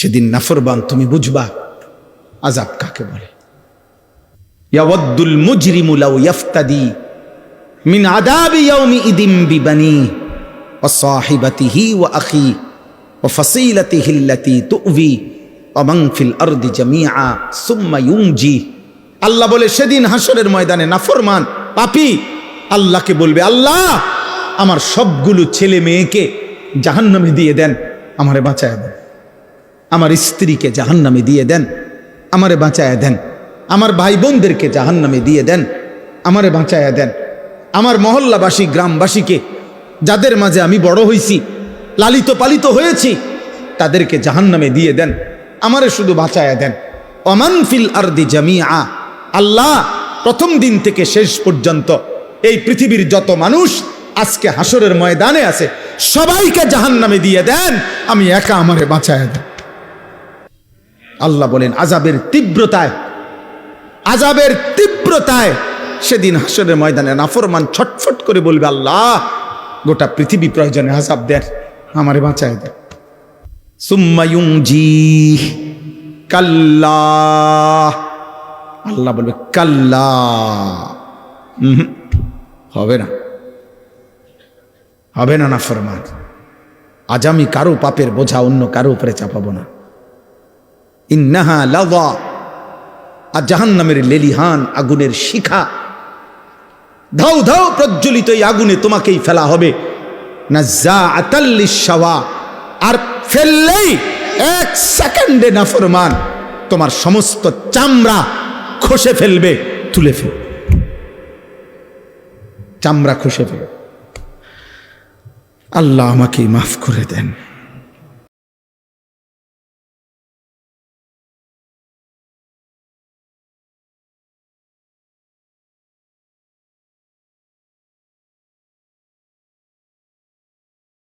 সেদিন নাফরমান তুমি বুঝবা আযাব কাকে বলে। ইয়াওয়াদ্দুল মুজরিমু লাউ ইফতাদি মিন আযাবি ইয়াউমি ইদিম বিবানি ওয়া সাহিবাতিহি ওয়া আখি ওয়া ফাসিলাতিহি আল্লাতী তু'বি ওয়া মান ফিল আরদি জামিআ সুম্মা ইউনজি। আল্লাহ বলে সেদিন হাসরের ময়দানে নাফরমান পাপী আল্লাহকে বলবে, আল্লাহ আমার সবগুলো ছেলে মেয়েকে জাহান্নামে দিয়ে দেন, আমারে বাঁচায় দেন। আমার স্ত্রীকে জাহান্নামে দিয়ে দেন, আমারে বাঁচায় দেন। আমার ভাই বোনদেরকে জাহান্নামে দিয়ে দেন, আমারে বাঁচায় দেন। আমার মহল্লাবাসী গ্রামবাসীকে, যাদের মাঝে আমি বড় হয়েছি, লালিত পালিত হয়েছি, তাদেরকে জাহান্নামে দিয়ে দেন, আমারে শুধু বাঁচায় দেন। ওমান ফিল আরদি জামিআ, আল্লাহ প্রথম দিন থেকে শেষ পর্যন্ত এই পৃথিবীর যত মানুষ আজকে হাসরের ময়দানে আছে সবাইকে জাহান্নামে দিয়ে দেন, আমি একা আমারে বাঁচায় দেন। আল্লাহ বলেন আযাবের তীব্রতায় সেদিন হাসরের ময়দানে নাফরমান ছটফট করে বলবে, আল্লাহ গোটা পৃথিবী প্রয়োজনে আযাব দেন, আমারে বাঁচায় দেন। সুম্মা ইউনজি, কাল্লা, আল্লাহ বলবে কাল্লা, হবে না নাফরমান। আজ আমি কারো পাপের বোঝা অন্য কারো উপরে চাপাবো না। ইন্নাহা লাযা, আর জাহান্নামের লেলিহান আগুনের শিখা, ধাউ ধাউ প্রজ্বলিত এই আগুনে তোমাকেই ফেলা হবে। নাযাআতাল লিশাওয়া, আর ফেললেই এক সেকেন্ডে নাফরমান তোমার সমস্ত চামড়া খসে ফেলবে, তুলে ফেলবে, চামড়া খসে ফেলবে। আল্লাহ আমাকে মাফ করে দেন।